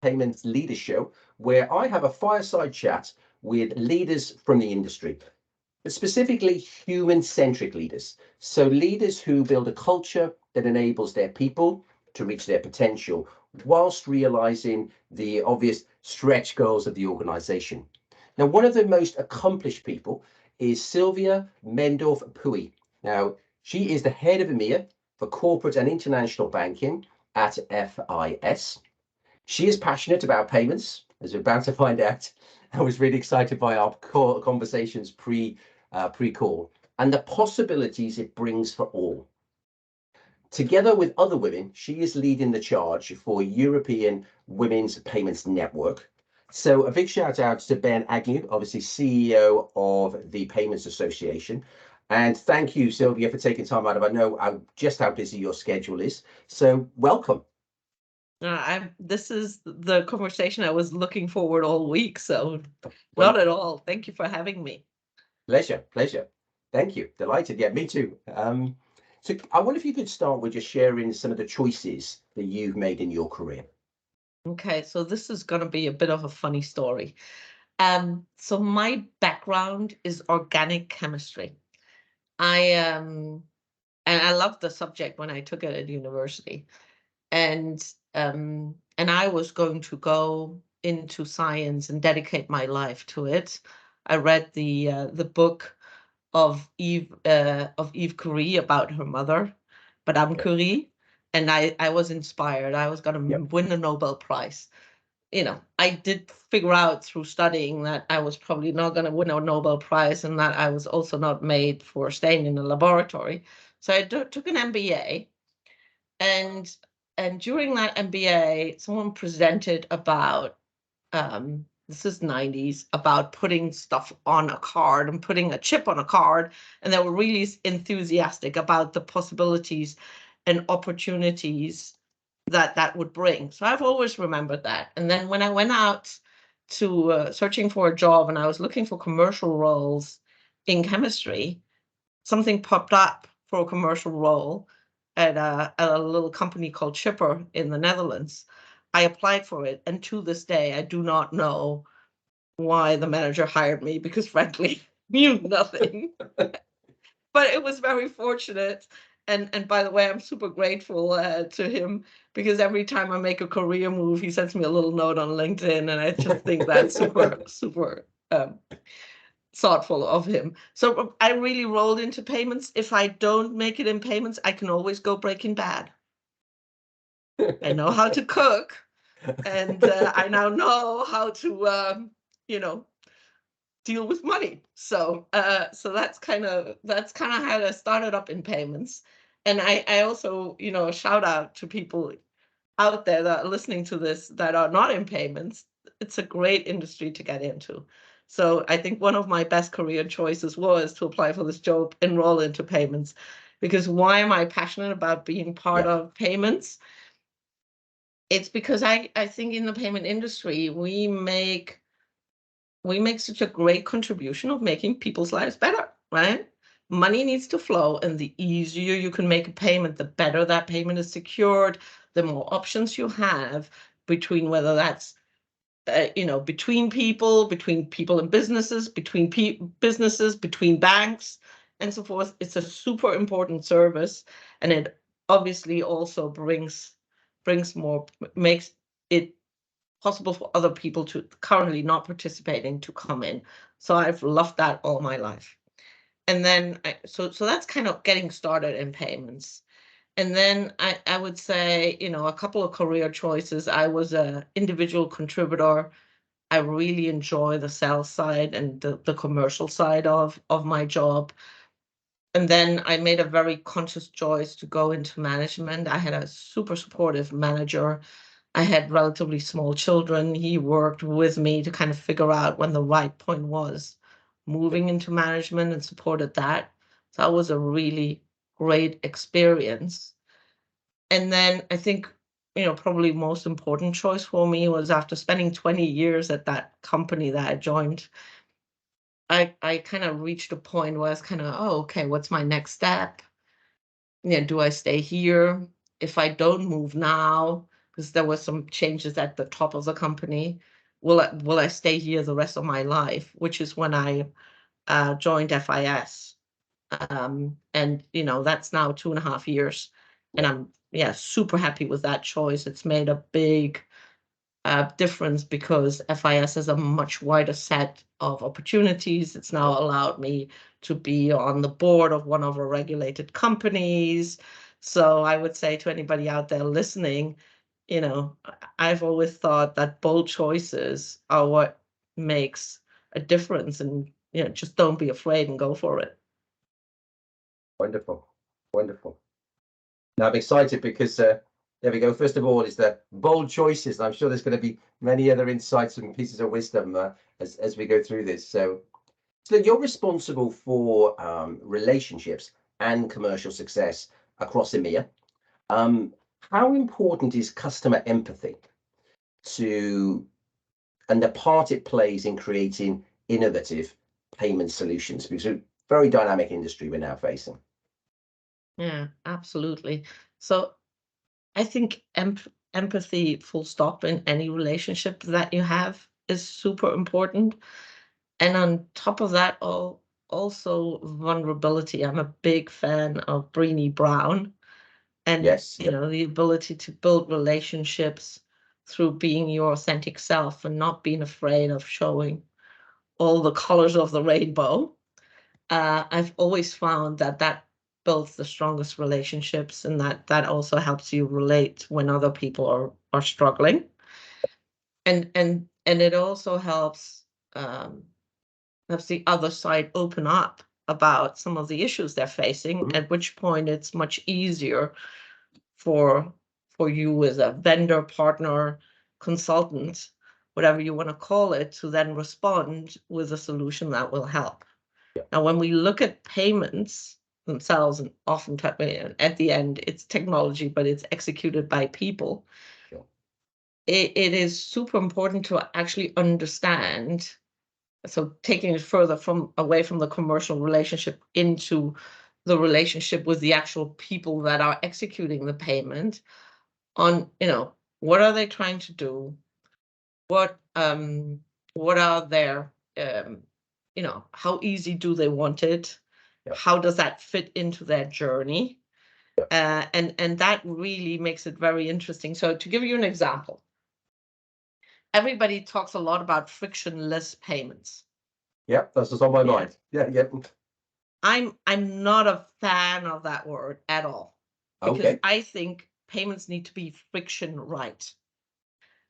Payments Leaders Show, where I have a fireside chat with leaders from the industry, but specifically human-centric leaders. So leaders who build a culture that enables their people to reach their potential whilst realizing the obvious stretch goals of the organization. Now, one of the most accomplished people is Silvia Mensdorff-Pouilly. Now, she is the head of EMEA for corporate and international banking at FIS. She is passionate about payments, as we're about to find out. I was really excited by our conversations pre-call and the possibilities it brings for all. Together with other women, she is leading the charge for European Women's Payments Network. So a big shout out to Ben Agnew, obviously CEO of the Payments Association. And thank you, Sylvia, for taking time out of, I know just how busy your schedule is. So welcome. This is the conversation I was looking forward all week, so not at all. Thank you for having me. Pleasure. Thank you. Delighted. Yeah, me too. So I wonder if you could start with just sharing some of the choices that you've made in your career. Okay, so this is going to be a bit of a funny story. So my background is organic chemistry. And I loved the subject when I took it at university. And I was going to go into science and dedicate my life to it. I read the book of Eve Curie about her mother, Madame Curie, and I was inspired. I was going to win the Nobel Prize. I did figure out through studying that I was probably not going to win a Nobel Prize and that I was also not made for staying in the laboratory. So I took an MBA, and during that MBA, someone presented about, this is 90s, about putting stuff on a card and putting a chip on a card. And they were really enthusiastic about the possibilities and opportunities that would bring. So I've always remembered that. And then when I went out to searching for a job and I was looking for commercial roles in chemistry, something popped up for a commercial role at a little company called Chipper in the Netherlands. I applied for it, and to this day, I do not know why the manager hired me because, frankly, knew nothing. But it was very fortunate. And by the way, I'm super grateful to him because every time I make a career move, he sends me a little note on LinkedIn, and I just think that's super thoughtful of him. So I really rolled into payments. If I don't make it in payments, I can always go Breaking Bad. I know how to cook, and I now know how to, deal with money. So that's kind of how I started up in payments. And I also, shout out to people out there that are listening to this that are not in payments. It's a great industry to get into. So I think one of my best career choices was to apply for this job, enroll into payments, because why am I passionate about being part of payments? It's because I think in the payment industry, we make such a great contribution of making people's lives better, right? Money needs to flow, and the easier you can make a payment, the better that payment is secured, the more options you have between whether that's between people and businesses, between businesses, between banks, and so forth. It's a super important service, and it obviously also makes it possible for other people to currently not participating to come in. So I've loved that all my life. And then so that's kind of getting started in payments. And then I would say, a couple of career choices. I was an individual contributor. I really enjoy the sales side and the commercial side of my job. And then I made a very conscious choice to go into management. I had a super supportive manager. I had relatively small children. He worked with me to kind of figure out when the right point was moving into management and supported that. So that was a really great experience. And then I think, probably most important choice for me was after spending 20 years at that company that I joined, I kind of reached a point where I was kind of, oh, okay, what's my next step? Do I stay here? If I don't move now, because there were some changes at the top of the company. Will I stay here the rest of my life? Which is when I joined FIS. And that's now 2.5 years, and I'm super happy with that choice. It's made a big difference because FIS has a much wider set of opportunities. It's now allowed me to be on the board of one of our regulated companies. So I would say to anybody out there listening, I've always thought that bold choices are what makes a difference, and just don't be afraid and go for it. Wonderful, wonderful. Now I'm excited because there we go. First of all, is the bold choices. I'm sure there's going to be many other insights and pieces of wisdom as we go through this. So you're responsible for relationships and commercial success across EMEA. How important is customer empathy and the part it plays in creating innovative payment solutions? Because it's a very dynamic industry we're now facing. Yeah, absolutely. So I think empathy, full stop, in any relationship that you have is super important. And on top of that, also vulnerability. I'm a big fan of Brené Brown, and Yes. the ability to build relationships through being your authentic self and not being afraid of showing all the colors of the rainbow. I've always found that builds the strongest relationships, and that also helps you relate when other people are struggling. And it also helps the other side open up about some of the issues they're facing, at which point it's much easier for you as a vendor, partner, consultant, whatever you want to call it, to then respond with a solution that will help. Now, when we look at payments themselves, and often at the end, it's technology, but it's executed by people. Sure. It is super important to actually understand. So taking it further away from the commercial relationship into the relationship with the actual people that are executing the payment on, what are they trying to do? What are their, how easy do they want it? Yep. How does that fit into their journey? Yep. And that really makes it very interesting. So to give you an example, everybody talks a lot about frictionless payments. Yeah, that's what's on my mind. Yeah. I'm not a fan of that word at all, because Okay. I think payments need to be friction right.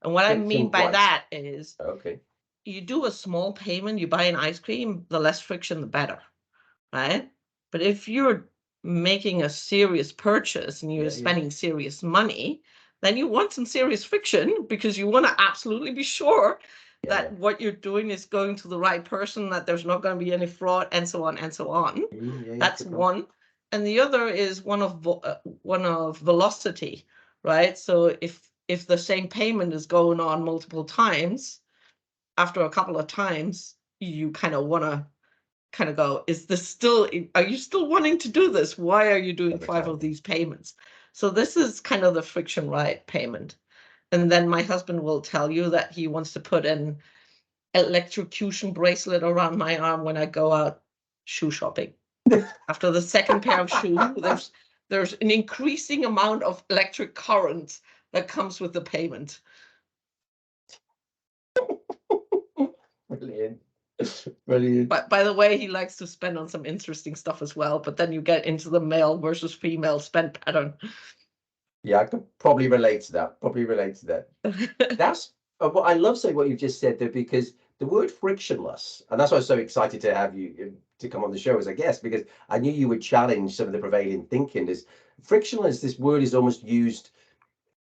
And what I mean Friction by right. that is, Okay. you do a small payment, you buy an ice cream, the less friction, the better, right? But if you're making a serious purchase and you're spending serious money, then you want some serious friction, because you want to absolutely be sure that what you're doing is going to the right person, that there's not going to be any fraud, and so on and so on. That's one. And the other is one of velocity, right? So if the same payment is going on multiple times, after a couple of times, you kind of want to go, are you still wanting to do this? Why are you doing 5 of these payments? So this is kind of the friction right payment. And then my husband will tell you that he wants to put an electrocution bracelet around my arm when I go out shoe shopping. After the second pair of shoes, there's an increasing amount of electric current that comes with the payment. Brilliant. Brilliant. But by the way, he likes to spend on some interesting stuff as well. But then you get into the male versus female spend pattern. Yeah, I could probably relate to that. That's what I love saying what you've just said there, because the word frictionless, and that's why I was so excited to have you to come on the show as a guest, because I knew you would challenge some of the prevailing thinking. Is frictionless, this word is almost used,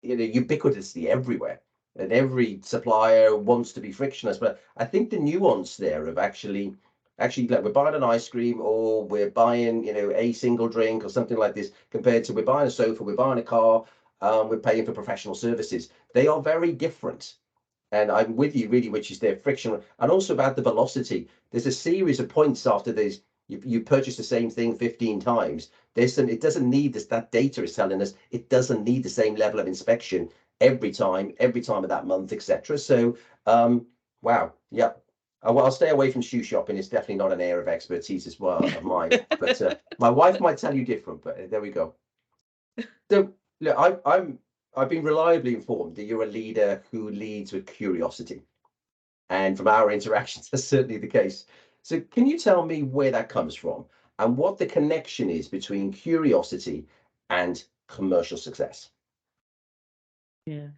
ubiquitously everywhere, and every supplier wants to be frictionless. But I think the nuance there of actually like, we're buying an ice cream, or we're buying a single drink or something like this, compared to we're buying a sofa, we're buying a car, we're paying for professional services. They are very different. And I'm with you really, which is their friction, and also about the velocity. There's a series of points after this. You purchase the same thing 15 times. It doesn't need this. That data is telling us it doesn't need the same level of inspection every time of that month, etc. So, wow, yeah. Well, I'll stay away from shoe shopping. It's definitely not an area of expertise as well of mine. But my wife might tell you different. But there we go. So, look, I've been reliably informed that you're a leader who leads with curiosity, and from our interactions, that's certainly the case. So, can you tell me where that comes from and what the connection is between curiosity and commercial success? Yeah.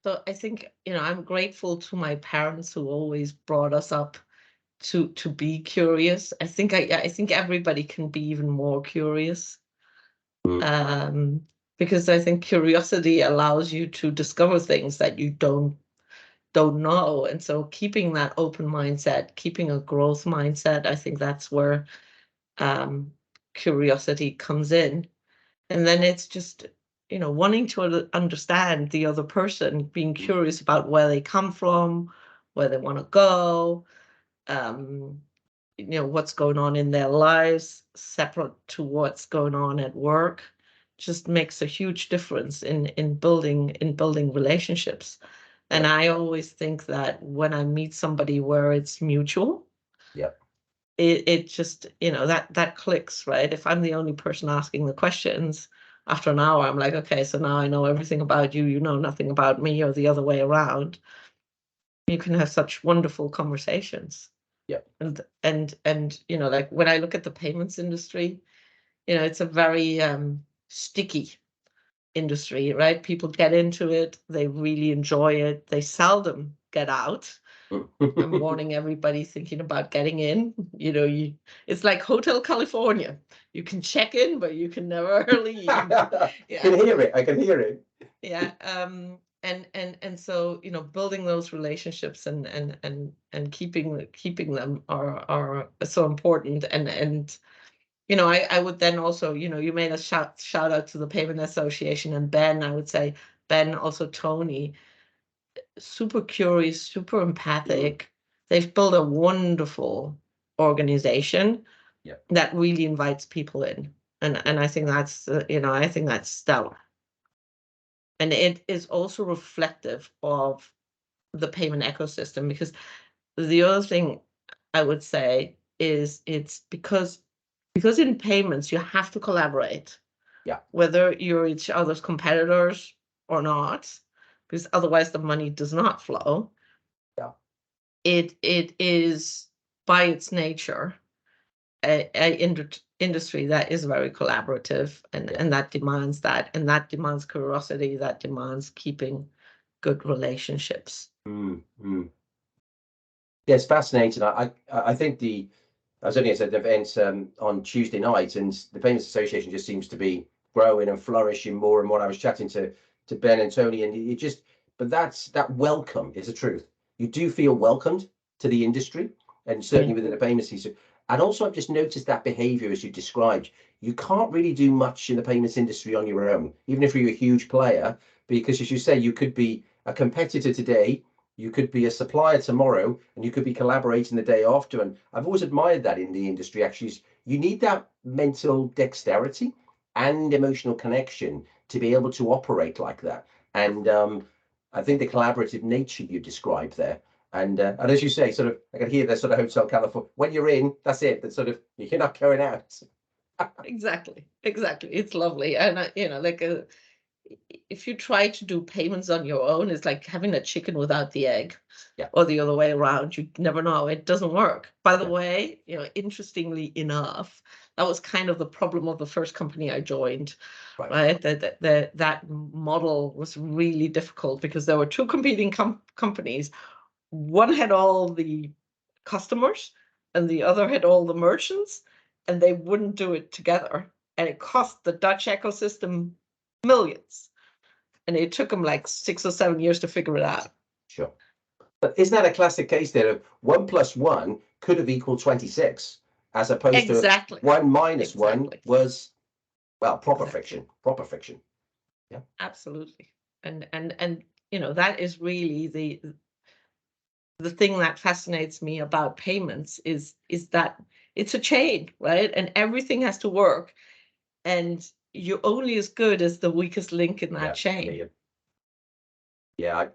So I think, I'm grateful to my parents who always brought us up to be curious. I think everybody can be even more curious. Mm, Um, because I think curiosity allows you to discover things that you don't know. And so keeping that open mindset, keeping a growth mindset, I think that's where um curiosity comes in. And then it's just, wanting to understand the other person, being mm, curious about where they come from, where they want to go, um, what's going on in their lives, separate to what's going on at work, just makes a huge difference in building relationships. And yep, I always think that when I meet somebody where it's mutual, yep. it just, that clicks, right? If I'm the only person asking the questions, after an hour, I'm like, okay, so now I know everything about you, you know nothing about me, or the other way around. You can have such wonderful conversations. Yep. And like when I look at the payments industry, it's a very sticky industry, right? People get into it, they really enjoy it, they seldom get out. I'm warning everybody thinking about getting in. It's like Hotel California. You can check in, but you can never leave. Can Yeah, hear it. I can hear it. yeah. And so building those relationships and keeping them are so important. And I would then also, you made a shout out to the Payment Association and Ben. I would say Ben, also Tony, super curious, super Mm, empathic. They've built a wonderful organization yep. that really invites people in. And I think that's I think that's stellar. And it is also reflective of the payment ecosystem, because the other thing I would say is it's because in payments you have to collaborate, Yeah. whether you're each other's competitors or not, because otherwise the money does not flow. Yeah. It is by its nature a industry that is very collaborative, and Yeah. that demands curiosity, that demands keeping good relationships. Mm, mm. Yeah, it's fascinating. I think I was only at an event on Tuesday night, and the Payments Association just seems to be growing and flourishing more and more. I was chatting to Ben and Tony, and it just, but that welcome is the truth. You do feel welcomed to the industry, and Yeah. certainly within the payments industry. And also, I've just noticed that behaviour as you described. You can't really do much in the payments industry on your own, even if you're a huge player, because as you say, you could be a competitor today, you could be a supplier tomorrow, and you could be collaborating the day after. And I've always admired that in the industry. Actually, you need that mental dexterity and emotional connection to be able to operate like that. And I think the collaborative nature you described there. And as you say, sort of, I can hear the sort of Hotel California. When you're in, that's it. That's sort of, you're not going out. Exactly, it's lovely. And like if you try to do payments on your own, it's like having a chicken without the egg, Yeah, or the other way around. You never know. It doesn't work. By the yeah, way, interestingly enough, that was kind of the problem of the first company I joined, right. right? That model was really difficult because there were two competing companies. One had all the customers and the other had all the merchants, and they wouldn't do it together. And it cost the Dutch ecosystem millions. And it took them like 6 or 7 years to figure it out. Sure. But isn't that a classic case there of 1 + 1 could have equaled 26, as opposed to Exactly. 1 - 1 Exactly. was, well, proper Exactly. friction, proper friction. Yeah. Absolutely. And that is really the thing that fascinates me about payments is that it's a chain, right? And everything has to work. And you're only as good as the weakest link in that Yeah. Yeah. chain. Yeah. Yeah,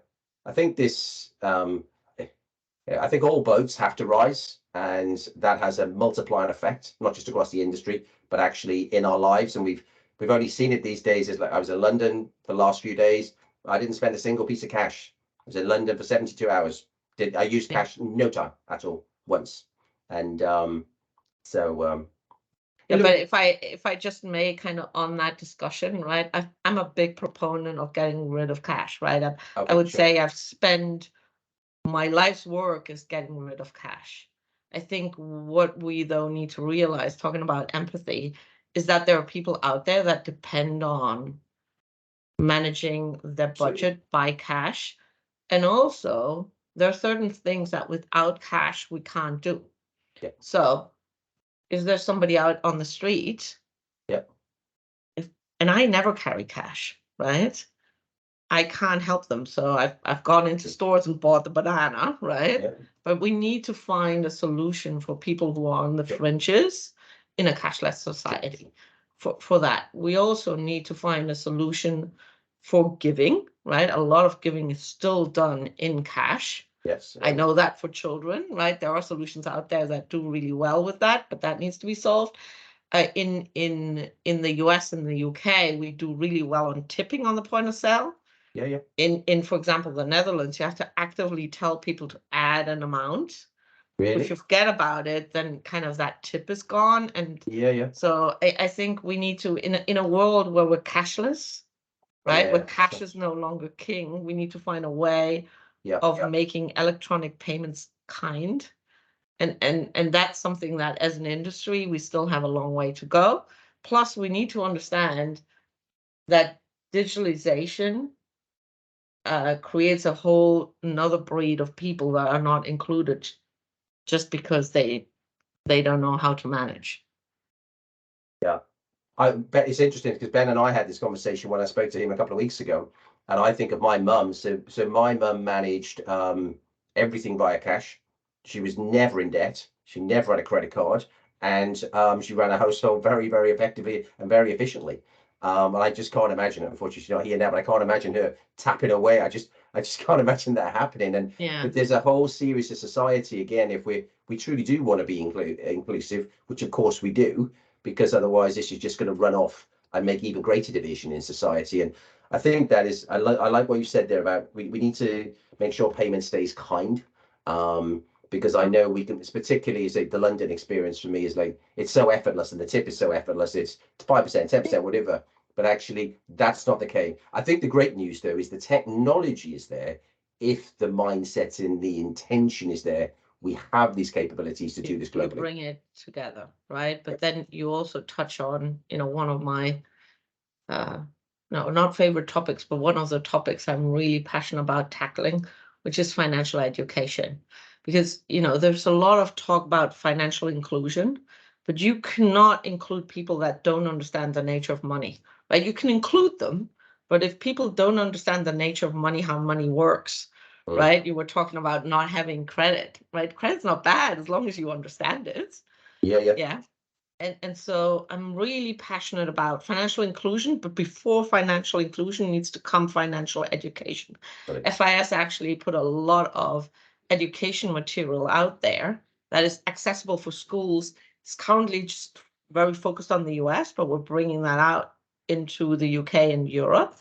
I think this. I think all boats have to rise, and that has a multiplier effect, not just across the industry, but actually in our lives. And we've only seen it these days. Is like I was in London for the last few days. I didn't spend a single piece of cash. I was in London for 72 hours. Did I use Yeah. cash? No time at all, once. And so Yeah, you but know, if I just may kind of on that discussion, right? I'm a big proponent of getting rid of cash, right? I okay, would sure. say I've spent my life's work is getting rid of cash. I think what we though need to realize, talking about empathy, is that there are people out there that depend on managing their Absolutely. budget by cash. And also, there are certain things that without cash we can't do. Yeah, So, is there somebody out on the street? yeah, If, and I never carry cash, right? I can't help them. So I've gone into stores and bought the banana, right? yeah, But we need to find a solution for people who are on the sure. fringes in a cashless society. For that, we also need to find a solution for giving, right? A lot of giving is still done in cash. Yes, I yeah, know that for children, right? There are solutions out there that do really well with that, but that needs to be solved. In the US and the UK, we do really well on tipping on the point of sale. yeah, yeah. In for example, the Netherlands, you have to actively tell people to add an amount. If you Really? forget about it, then kind of that tip is gone. And Yeah, yeah, so I think we need to, in a world where we're cashless, right, where yeah, cash sure. is no longer king, we need to find a way Yeah, of making electronic payments kind. And that's something that as an industry, we still have a long way to go. Plus, we need to understand that digitalization creates a whole another breed of people that are not included just because they don't know how to manage. yeah. I bet it's interesting because Ben and I had this conversation when I spoke to him a couple of weeks ago, and I think of my mum. So my mum managed everything via cash. She was never in debt. She never had a credit card, and she ran a household very, very effectively and very efficiently. And I just can't imagine it. Unfortunately, she's not here now, but I can't imagine her tapping away. I just can't imagine that happening. And Yeah, but there's a whole series of society again. If we truly do want to be inclusive, which of course we do, because otherwise this is just going to run off and make even greater division in society. And I think that is, I like what you said there about we need to make sure payment stays kind. Because I know we can, it's particularly as the London experience for me is like it's so effortless and the tip is so effortless. It's 5%, 10%, whatever. But actually, that's not the case. I think the great news though is the technology is there. If the mindset and the intention is there, we have these capabilities to do this you globally. bring it together, right? Yeah. But then you also touch on, one of my uh no, not favorite topics, but one of the topics I'm really passionate about tackling, which is financial education. Because, there's a lot of talk about financial inclusion, but you cannot include people that don't understand the nature of money, right? You can include them, but if people don't understand the nature of money, how money works, Mm. right? You were talking about not having credit, right? Credit's not bad as long as you understand it. Yeah, yeah. Yeah. And so I'm really passionate about financial inclusion, but before financial inclusion needs to come financial education. Got FIS actually put a lot of education material out there that is accessible for schools. It's currently just very focused on the US, but we're bringing that out into the UK and Europe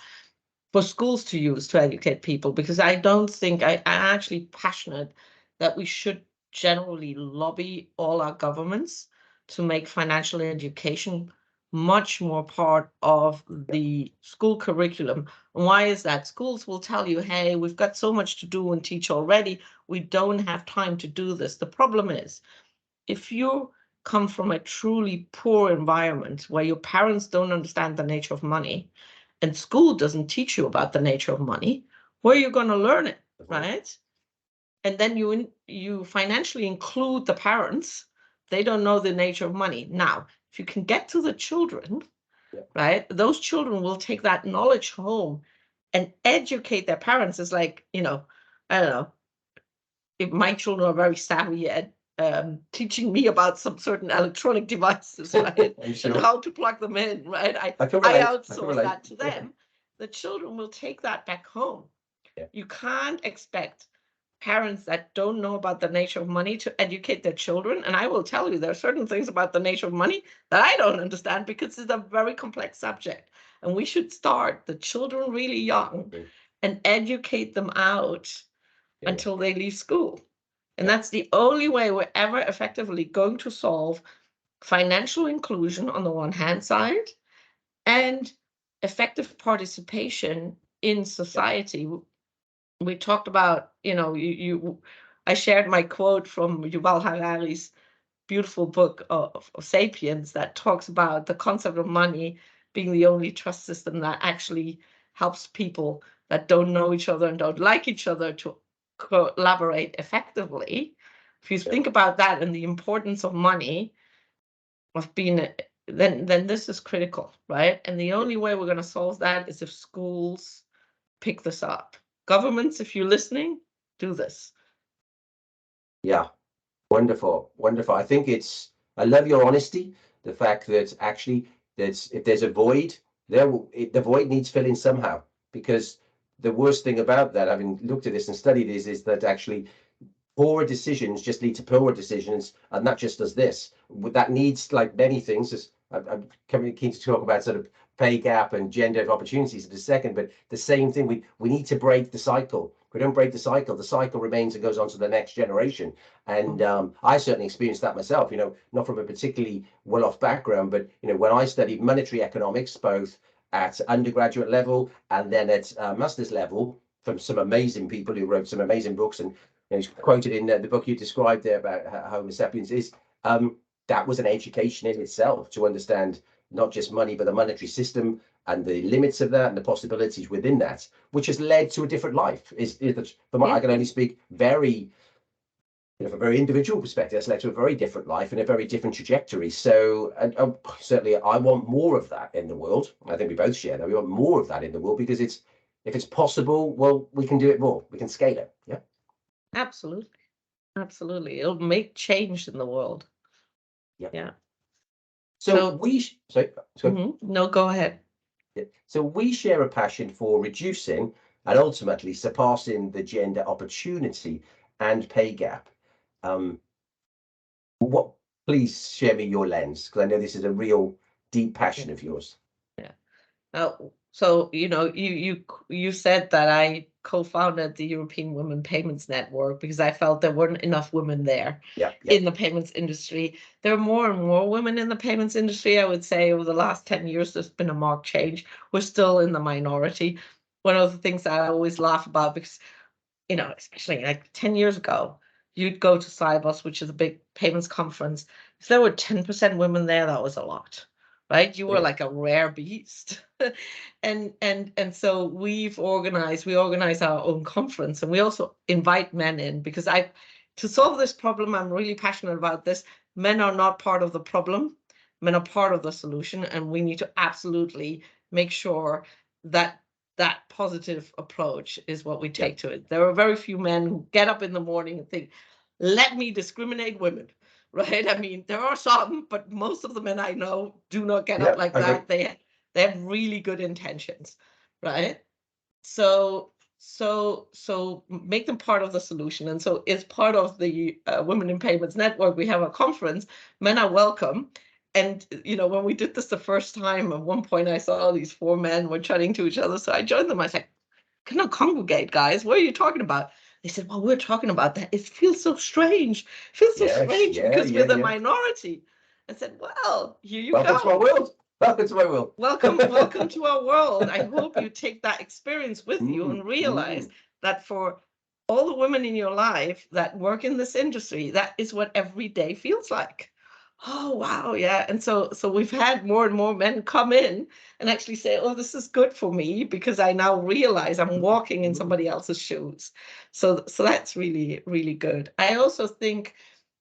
for schools to use to educate people, because I don't think I'm actually passionate that we should generally lobby all our governments to make financial education much more part of the school curriculum. And why is that? Schools will tell you, hey, we've got so much to do and teach already. We don't have time to do this. The problem is, if you come from a truly poor environment where your parents don't understand the nature of money and school doesn't teach you about the nature of money, where are you going to learn it, it. right? And then you financially include the parents. They don't know the nature of money. Now, if you can get to the children, Yeah. right, those children will take that knowledge home and educate their parents. It's like, I don't know, if my children are very savvy at teaching me about some certain electronic devices, right? I'm And sure. how to plug them in, right? I can I relate. I can outsource relate. that to them. The children will take that back home. Yeah. You can't expect parents that don't know about the nature of money to educate their children. And I will tell you, there are certain things about the nature of money that I don't understand because it's a very complex subject. And we should start the children really young and educate them out until they leave school. And that's the only way we're ever effectively going to solve financial inclusion on the one hand side and effective participation in society. We talked about, I shared my quote from Yuval Harari's beautiful book of Sapiens that talks about the concept of money being the only trust system that actually helps people that don't know each other and don't like each other to collaborate effectively. If you think about that and the importance of money, of being, then this is critical, right? And the only way we're going to solve that is if schools pick this up. Governments, if you're listening, do this. Yeah, wonderful, wonderful. I love your honesty. The fact that actually if there's a void, the void needs filling somehow. Because the worst thing about that, having looked at this and studied this, is that actually poorer decisions just lead to poorer decisions, and that just does this. That needs, like many things, as I'm coming keen to talk about sort of pay gap and gender opportunities in a second, but the same thing, we need to break the cycle. If we don't break the cycle remains and goes on to the next generation. And I certainly experienced that myself, not from a particularly well-off background, but when I studied monetary economics, both at undergraduate level and then at master's level, from some amazing people who wrote some amazing books, and it's quoted in the book you described there about Homo sapiens, is that was an education in itself to understand not just money, but the monetary system and the limits of that and the possibilities within that, which has led to a different life. I can only speak from a very individual perspective. That's led to a very different life and a very different trajectory. So certainly I want more of that in the world. I think we both share that. We want more of that in the world because if it's possible, well, we can do it more. We can scale it. Yeah. Absolutely. Absolutely. It'll make change in the world. Yeah. So No, go ahead. So we share a passion for reducing and ultimately surpassing the gender opportunity and pay gap. Please share me your lens, because I know this is a real deep passion of yours. Yeah. So, you said that I co-founded the European Women Payments Network because I felt there weren't enough women there in the payments industry. There are more and more women in the payments industry. I would say over the last 10 years, there's been a marked change. We're still in the minority. One of the things I always laugh about, because, especially like 10 years ago, you'd go to Cybos, which is a big payments conference. If there were 10% women there, that was a lot. Right? You were like a rare beast. And so we organize our own conference, and we also invite men in because to solve this problem, I'm really passionate about this. Men are not part of the problem. Men are part of the solution, and we need to absolutely make sure that that positive approach is what we take to it. There are very few men who get up in the morning and think, let me discriminate women. Right? I mean, there are some, but most of the men I know do not get up like that. They have really good intentions, right? So make them part of the solution. And so as part of the Women in Payments Network, we have a conference. Men are welcome. And, when we did this the first time, at one point I saw these 4 men were chatting to each other. So I joined them. I said, can I congregate, guys? What are you talking about? They said, well, we're talking about that. It feels so strange. It feels so strange because we're the minority. I said, well, here you go. Welcome to my world. Welcome to my world. Welcome to our world. I hope you take that experience with you and realize that for all the women in your life that work in this industry, that is what every day feels like. Oh, wow. Yeah. And so we've had more and more men come in and actually say, oh, this is good for me because I now realize I'm walking in somebody else's shoes. So that's really, really good. I also think,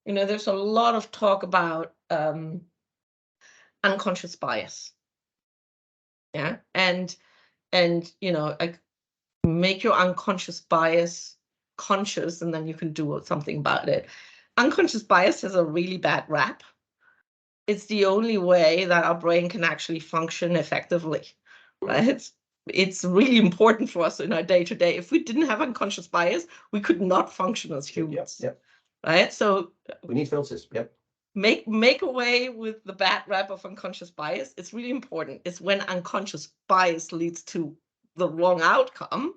there's a lot of talk about unconscious bias. Yeah. And like make your unconscious bias conscious, and then you can do something about it. Unconscious bias has a really bad rap. It's the only way that our brain can actually function effectively, right? it's really important for us in our day-to-day. If we didn't have unconscious bias, we could not function as humans. Yep. Right? So We need filters. Yep. Make away with the bad rap of unconscious bias. It's really important. It's when unconscious bias leads to the wrong outcome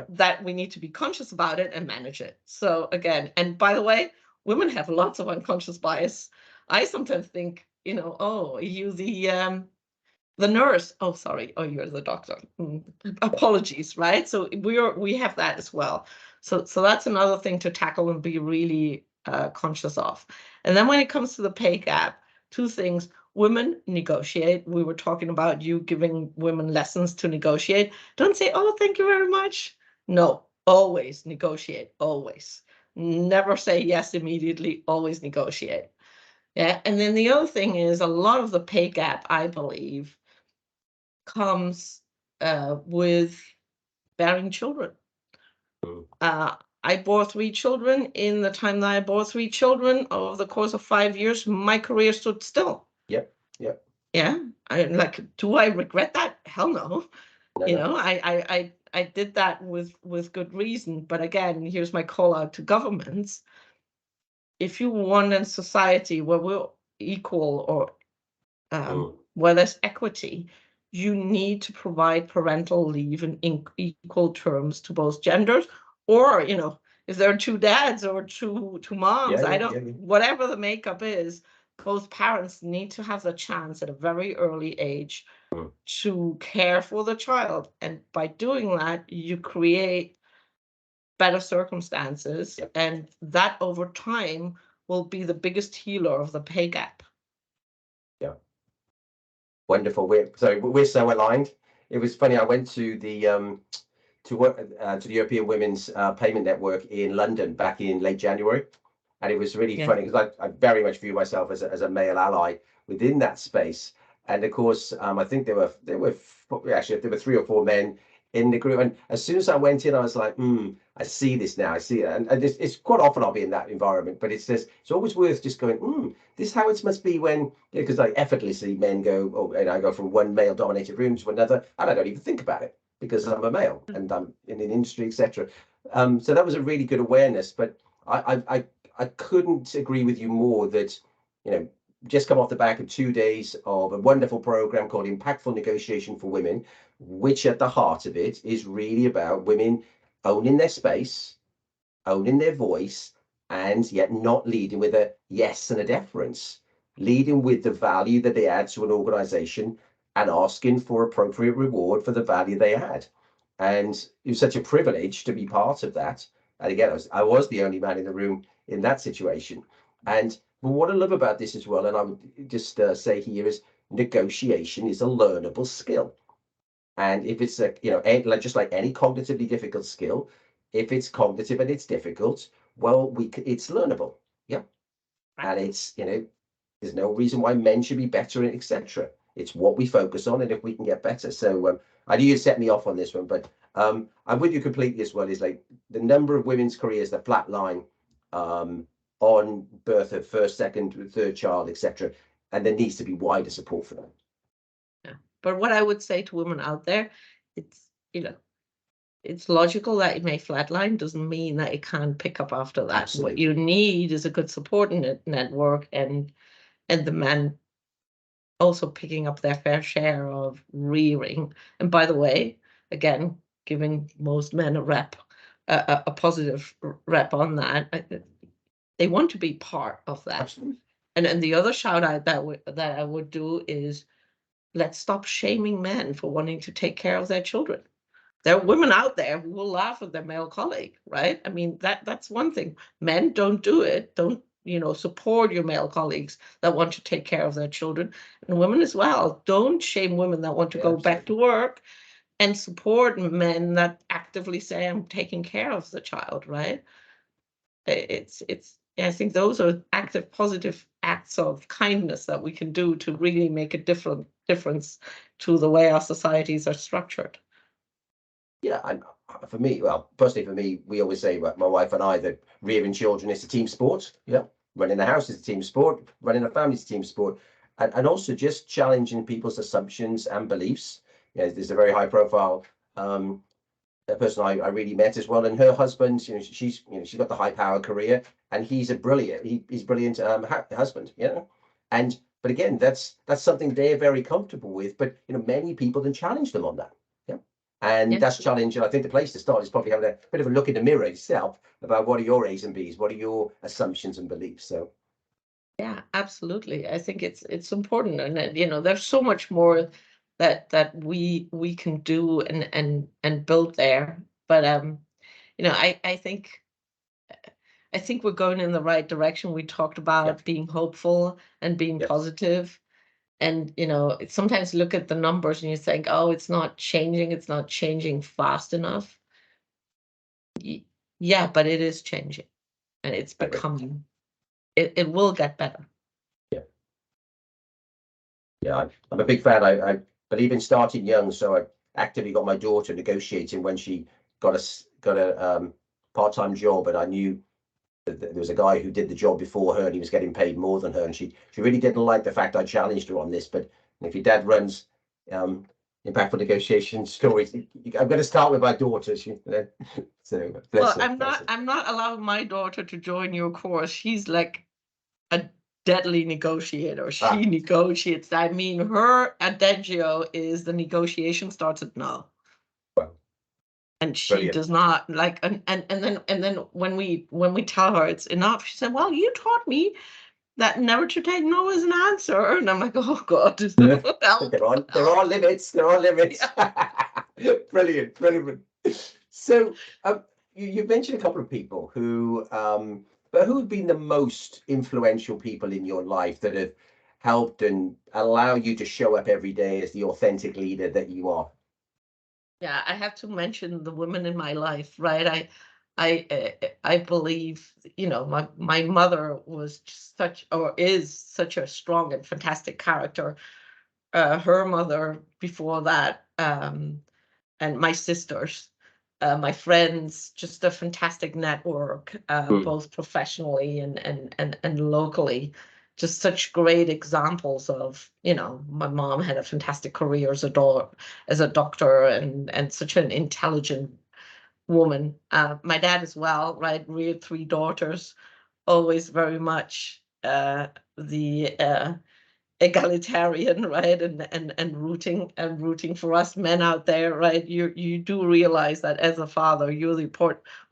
that we need to be conscious about it and manage it. So again, and by the way, women have lots of unconscious bias. I sometimes think, oh, you the nurse. Oh, sorry. Oh, you're the doctor. Apologies, right? So we have that as well. So that's another thing to tackle and be really conscious of. And then when it comes to the pay gap, two things. Women negotiate. We were talking about you giving women lessons to negotiate. Don't say, oh, thank you very much. No, always negotiate, always. Never say yes immediately, always negotiate. Yeah. And then the other thing is a lot of the pay gap, I believe, comes with bearing children. I bore 3 children. In the time that I bore 3 children, over the course of 5 years, my career stood still. Yep. Yeah. Do I regret that? Hell no. No. I did that with good reason. But again, here's my call out to governments. If you want a society where we're equal or where there's equity, you need to provide parental leave in equal terms to both genders, or if there are 2 dads or two moms, whatever the makeup is, both parents need to have the chance at a very early age to care for the child. And by doing that, you create better circumstances, and that over time will be the biggest healer of the pay gap. Yeah. Wonderful. We're so aligned. It was funny. I went to the to the European Women's Payment Network in London back in late January, and it was really funny because I very much view myself as a male ally within that space. And of course, I think there were actually 3 or 4 men in the group. And as soon as I went in, I was like, I see this now. I see it. And it's quite often I'll be in that environment, but it's always worth just going, this is how it must be when, because like effortlessly men go, and I go from one male dominated room to another, and I don't even think about it because I'm a male and I'm in an industry, etc. So that was a really good awareness. But I couldn't agree with you more that, just come off the back of 2 days of a wonderful program called Impactful Negotiation for Women, which at the heart of it is really about women owning their space, owning their voice, and yet not leading with a yes and a deference, leading with the value that they add to an organization and asking for appropriate reward for the value they add. And it was such a privilege to be part of that. And again, I was the only man in the room in that situation. And but what I love about this as well, and I would just say here, is negotiation is a learnable skill. And if it's just like any cognitively difficult skill, if it's cognitive and it's difficult, well, it's learnable. Yeah. And it's, there's no reason why men should be better, etc. It's what we focus on, and if we can get better. So I knew you set me off on this one, but I'm with you completely as well. Is like the number of women's careers that flatline on birth of first, second, third child, etc. And there needs to be wider support for them. Yeah. But what I would say to women out there, it's it's logical that it may flatline, doesn't mean that it can't pick up after that. Absolutely. What you need is a good support network and the men also picking up their fair share of rearing. And by the way, again, giving most men a positive rep on that, they want to be part of that. Absolutely. And the other shout out that I would do is, let's stop shaming men for wanting to take care of their children. There are women out there who will laugh at their male colleague, right? I mean, that's one thing. Men, don't do it. Don't, support your male colleagues that want to take care of their children. And women as well. Don't shame women that want to go back to work, and support men that actively say, I'm taking care of the child, right? I think those are active, positive acts of kindness that we can do to really make a difference to the way our societies are structured. Yeah, and for me, well, personally for me, we always say, my wife and I, that rearing children is a team sport. Yeah, running the house is a team sport, running a family is a team sport, and also just challenging people's assumptions and beliefs. there's a very high profile a person I really met as well, and her husband, she's got the high power career, and he's a brilliant he's brilliant husband, and but again, that's something they're very comfortable with, but many people then challenge them on that, and that's challenging. I think the place to start is probably having a bit of a look in the mirror yourself about what are your A's and B's, what are your assumptions and beliefs. So yeah, absolutely. I think it's important, and there's so much more that we can do and build there. But I think we're going in the right direction. We talked about being hopeful and being positive. And sometimes look at the numbers and you think, oh, it's not changing fast enough. Yeah, but it is changing, and it's becoming. It will get better. Yeah, I'm a big fan. I believe in starting young, so I actively got my daughter negotiating when she got a part-time job, and I knew that there was a guy who did the job before her, and he was getting paid more than her, and she really didn't like the fact I challenged her on this. But if your dad runs impactful negotiation stories, I'm going to start with my daughter. So well, I'm not allowing my daughter to join your course. She's like a deadly negotiator. She negotiates. I mean, her adagio is the negotiation starts at no. Wow. And she does not like, and then when we tell her it's enough, she said, well, you taught me that never to take no as an answer. And I'm like, oh God. There are limits. There are limits. Brilliant. So you mentioned a couple of people but who have been the most influential people in your life that have helped and allow you to show up every day as the authentic leader that you are? Yeah, I have to mention the women in my life, right? I believe, my mother was is such a strong and fantastic character. Her mother before that, and my sisters, my friends, just a fantastic network, both professionally and locally. Just such great examples of, my mom had a fantastic career as a doctor and such an intelligent woman. My dad as well, right? We had 3 daughters, always very much the egalitarian, right? And rooting for us men out there, right? You do realize that as a father, you're the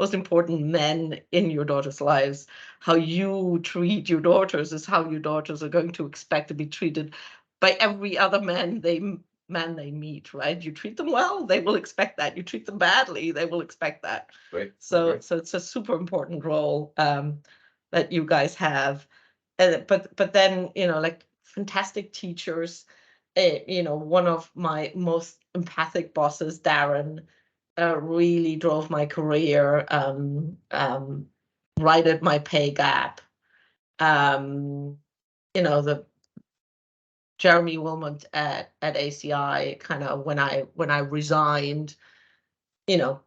most important men in your daughters' lives. How you treat your daughters is how your daughters are going to expect to be treated by every other man they meet, right? You treat them well, they will expect that. You treat them badly, they will expect that. Right. So it's a super important role that you guys have. But then, like fantastic teachers. One of my most empathic bosses, Darren, really drove my career right at my pay gap. The Jeremy Wilmot at ACI, kind of when I resigned,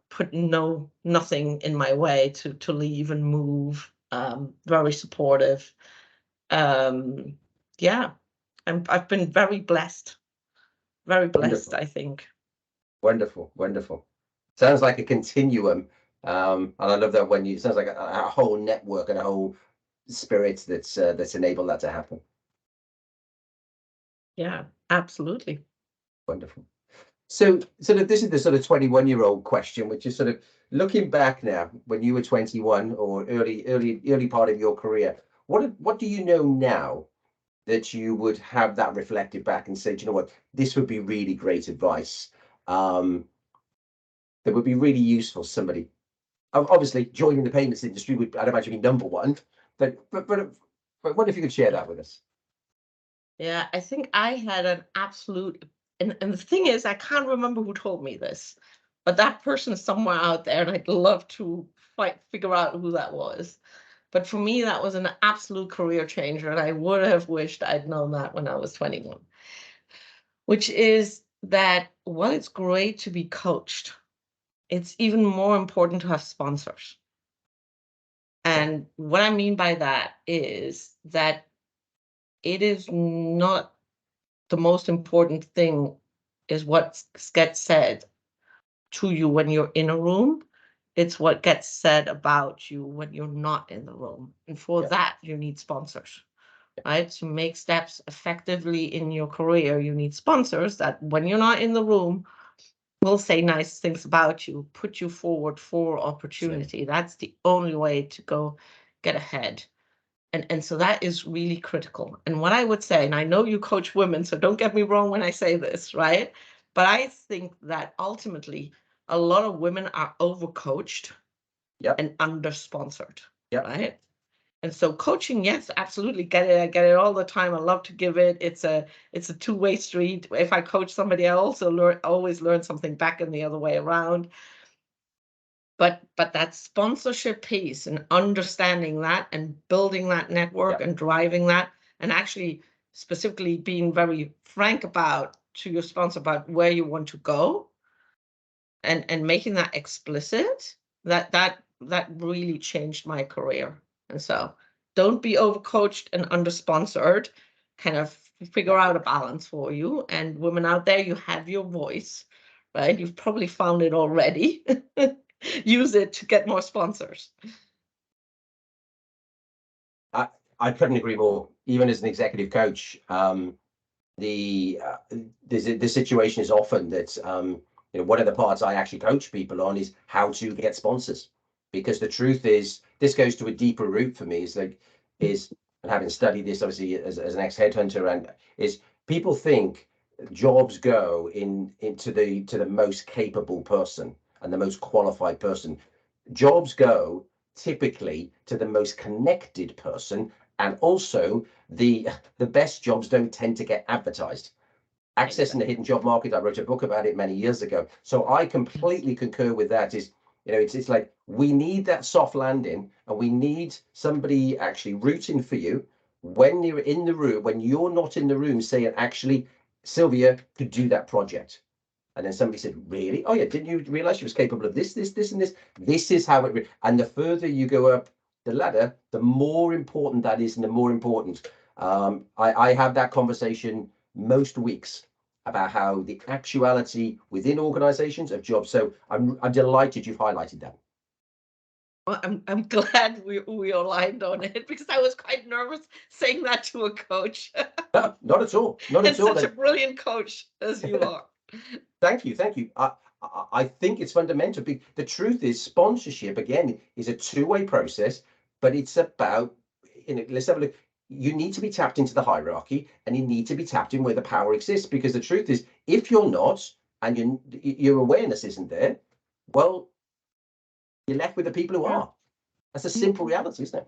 put nothing in my way to leave and move. Very supportive. Yeah, I've been very blessed, I think. Wonderful. Sounds like a continuum, and I love that when it sounds like a whole network and a whole spirit that's enabled that to happen. Yeah, absolutely. Wonderful. So this is the sort of 21-year-old question, which is sort of looking back now when you were 21 or early part of your career. What do you know now that you would have that reflected back and say, do you know what, this would be really great advice, that would be really useful to somebody? Obviously, joining the payments industry would, I'd imagine, be number one. But what if you could share that with us? Yeah, I think I had an absolute, and the thing is, I can't remember who told me this, but that person is somewhere out there, and I'd love to figure out who that was. But for me, that was an absolute career changer, and I would have wished I'd known that when I was 21. Which is that, while it's great to be coached, it's even more important to have sponsors. And what I mean by that is that it is not the most important thing is what gets said to you when you're in a room. It's what gets said about you when you're not in the room. And for that, you need sponsors, right? To make steps effectively in your career, you need sponsors that when you're not in the room, will say nice things about you, put you forward for opportunity. That's the only way to go get ahead. And so that is really critical. And what I would say, and I know you coach women, so don't get me wrong when I say this, right? But I think that ultimately a lot of women are overcoached and under-sponsored, right? And so coaching, yes, absolutely, get it. I get it all the time. I love to give it. It's a two-way street. If I coach somebody, I also always learn something back and the other way around. But that sponsorship piece and understanding that and building that network and driving that, and actually specifically being very frank to your sponsor about where you want to go and making that explicit, that really changed my career. And so don't be overcoached and under-sponsored. Kind of figure out a balance for you. And women out there, you have your voice, right? You've probably found it already. Use it to get more sponsors. I couldn't agree more. Even as an executive coach, the situation is often that one of the parts I actually coach people on is how to get sponsors, because the truth is this goes to a deeper root for me. And having studied this obviously as an ex-headhunter, and is people think jobs go into the most capable person and the most qualified person. Jobs go typically to the most connected person, and also the best jobs don't tend to get advertised. Accessing the hidden job market, I wrote a book about it many years ago. So I completely concur with that. It's like we need that soft landing, and we need somebody actually rooting for you when you're in the room, when you're not in the room, saying, actually, Sylvia could do that project. And then somebody said, really? Oh yeah, didn't you realize she was capable of this, and this? This is how it, and the further you go up the ladder, the more important that is, and the more important. I have that conversation most weeks about how the actuality within organizations of jobs. So I'm delighted you've highlighted that. Well, I'm glad we aligned on it, because I was quite nervous saying that to a coach. No, not at all. Not at all. Such a brilliant coach as you are. Thank you. I think it's fundamental. The truth is, sponsorship again is a two-way process, but it's about, let's have a look. You need to be tapped into the hierarchy, and you need to be tapped in where the power exists. Because the truth is, if you're not, and your awareness isn't there, well, you're left with the people who are. That's a simple reality, isn't it?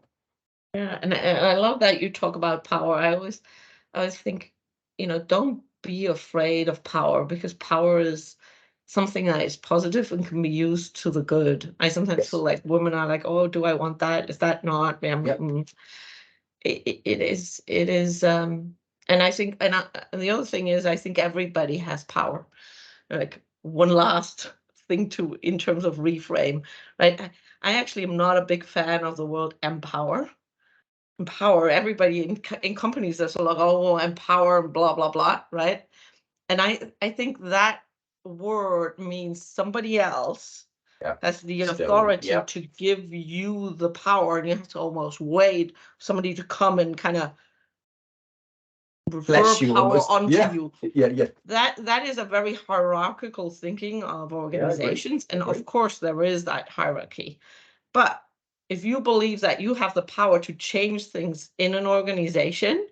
Yeah, and I love that you talk about power. I always think, don't be afraid of power, because power is something that is positive and can be used to the good. I sometimes feel like women are like, oh, do I want that? Is that not? It is. And I think, and the other thing is, I think everybody has power. Like, one last thing in terms of reframe, right? I actually am not a big fan of the word empower. Empower everybody in companies. There's a lot, oh, empower, blah, blah, blah, right? And I think that word means somebody else has the authority to give you the power, and you have to almost wait somebody to come and kind of refer power onto you. That is a very hierarchical thinking of organizations, and of course there is that hierarchy. But if you believe that you have the power to change things in an organization,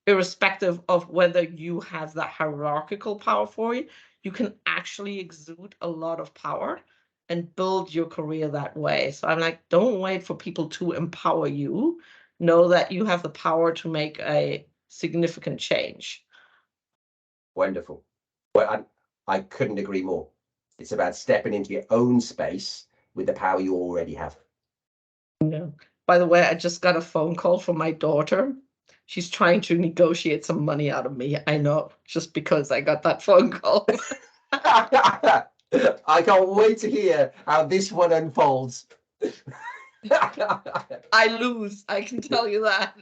irrespective of whether you have that hierarchical power for you, you can actually exude a lot of power and build your career that way. So I'm like, don't wait for people to empower you. Know that you have the power to make a significant change. Wonderful. Well, I couldn't agree more. It's about stepping into your own space with the power you already have. Yeah. By the way, I just got a phone call from my daughter. She's trying to negotiate some money out of me. I know, just because I got that phone call. I can't wait to hear how this one unfolds. I lose, I can tell you that.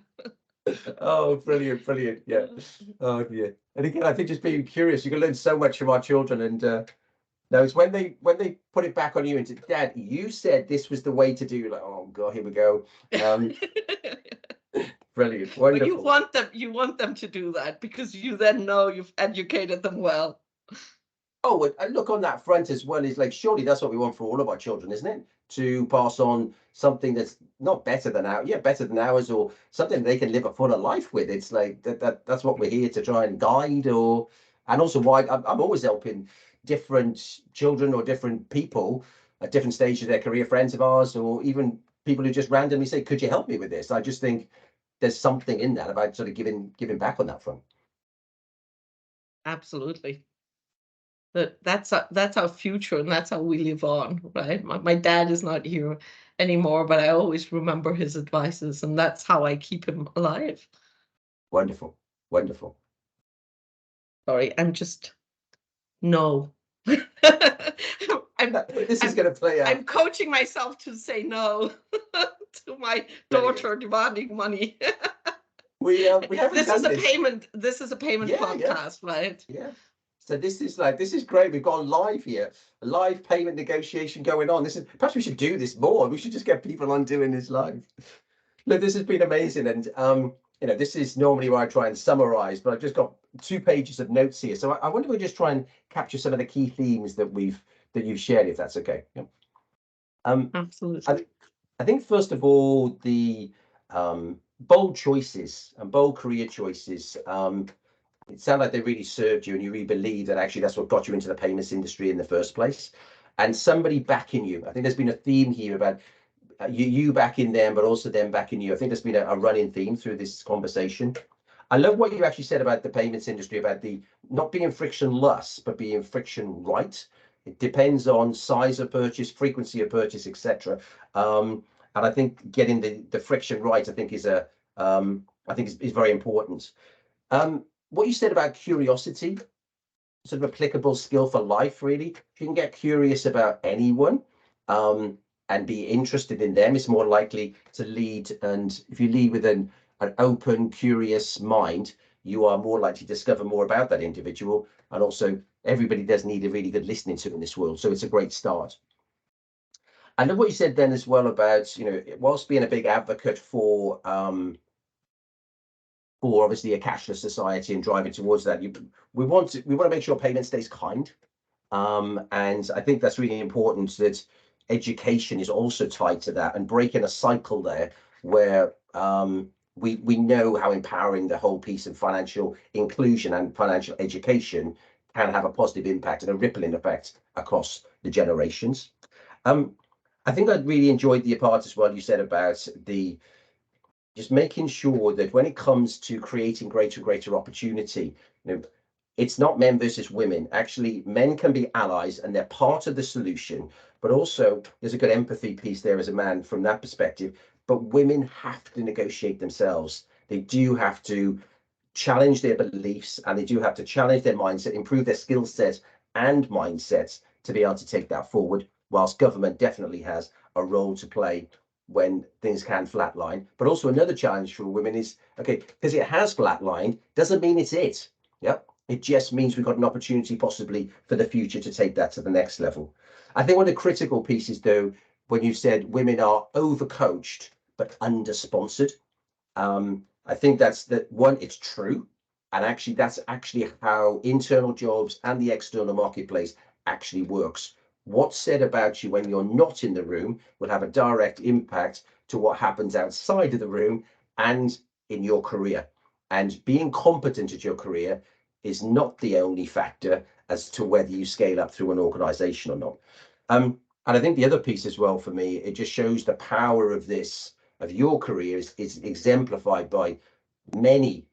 Oh, brilliant, brilliant. Yeah. Oh, yeah. And again, I think just being curious, you can learn so much from our children. And no, it's when they put it back on you and say, Dad, you said this was the way to do. Like, oh God, here we go. Um, brilliant, But wonderful. you want them to do that because you then know you've educated them well. Oh, and look on that front as well is like, surely that's what we want for all of our children, isn't it? To pass on something that's not better than ours, yeah, better than ours, or something they can live a fuller life with. It's like that's what we're here to try and guide, or and also why I'm always helping different children or different people at different stages of their career, friends of ours, or even people who just randomly say, "Could you help me with this?" I just think there's something in that about sort of giving back on that front. Absolutely. That's our future, and that's how we live on, right? My dad is not here anymore, but I always remember his advices, and that's how I keep him alive. Wonderful, wonderful. Sorry, I'm just no. I'm This is I'm going to play I'm out. coaching myself to say no to my Brilliant. daughter demanding money. We haven't done this. This is a payment Yeah, yeah, podcast, right? yeah. So this is great. We've gone live here, a live payment negotiation going on. This is perhaps we should do this more. We should just get people on doing this live. Look, this has been amazing, and this is normally where I try and summarize, but I've just got 2 pages of notes here. So I wonder if we just try and capture some of the key themes that you've shared, if that's okay. Yeah. I, Absolutely. I think first of all, the bold choices and bold career choices. It sounded like they really served you, and you really believe that actually that's what got you into the payments industry in the first place. And somebody backing you. I think there's been a theme here about you backing them, but also them backing you. I think there's been a running theme through this conversation. I love what you actually said about the payments industry, about the not being frictionless, but being friction right. It depends on size of purchase, frequency of purchase, etc. And I think getting the friction right, I think is very important. What you said about curiosity, sort of applicable skill for life, really. If you can get curious about anyone, and be interested in them, it's more likely to lead. And if you lead with an open, curious mind, you are more likely to discover more about that individual. And also, everybody does need a really good listening to in this world. So it's a great start. I love what you said then as well about, whilst being a big advocate for obviously a cashless society and driving towards that, we want to make sure payment stays kind. And I think that's really important that education is also tied to that and breaking a cycle there where we know how empowering the whole piece of financial inclusion and financial education can have a positive impact and a rippling effect across the generations. Um, I think I really enjoyed the part as well you said about the just making sure that when it comes to creating greater opportunity, you know, it's not men versus women. Actually, men can be allies and they're part of the solution, but also there's a good empathy piece there as a man from that perspective. But women have to negotiate themselves. They do have to challenge their beliefs and they do have to challenge their mindset, improve their skill set and mindsets to be able to take that forward. Whilst government definitely has a role to play when things can flatline. But also another challenge for women is okay, because it has flatlined, doesn't mean it's it. Yep. It just means we've got an opportunity possibly for the future to take that to the next level. I think one of the critical pieces, though, when you said women are overcoached but under-sponsored, I think that's that one, it's true. And actually, that's actually how internal jobs and the external marketplace actually works. What's said about you when you're not in the room will have a direct impact to what happens outside of the room and in your career. And being competent at your career is not the only factor as to whether you scale up through an organization or not. And I think the other piece as well for me, it just shows the power of this, of your career is exemplified by many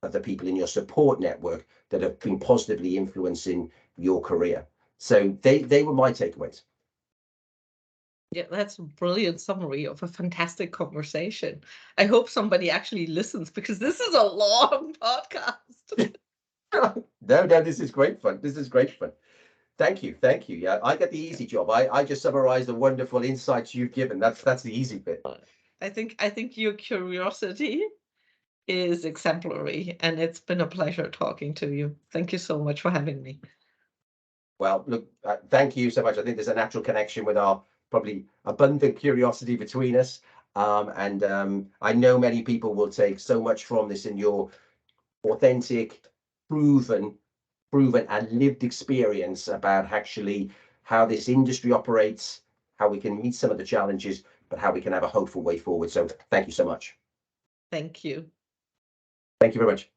of the people in your support network that have been positively influencing your career. So they were my takeaways. Yeah, that's a brilliant summary of a fantastic conversation. I hope somebody actually listens because this is a long podcast. No, this is great fun. This is great fun. Thank you, thank you. Yeah, I get the easy job. I just summarized the wonderful insights you've given. That's the easy bit. I think your curiosity is exemplary, and it's been a pleasure talking to you. Thank you so much for having me. Well, look, thank you so much. I think there's a natural connection with our probably abundant curiosity between us. I know many people will take so much from this in your authentic, proven, and lived experience about actually how this industry operates, how we can meet some of the challenges, but how we can have a hopeful way forward. So thank you so much. Thank you. Thank you very much.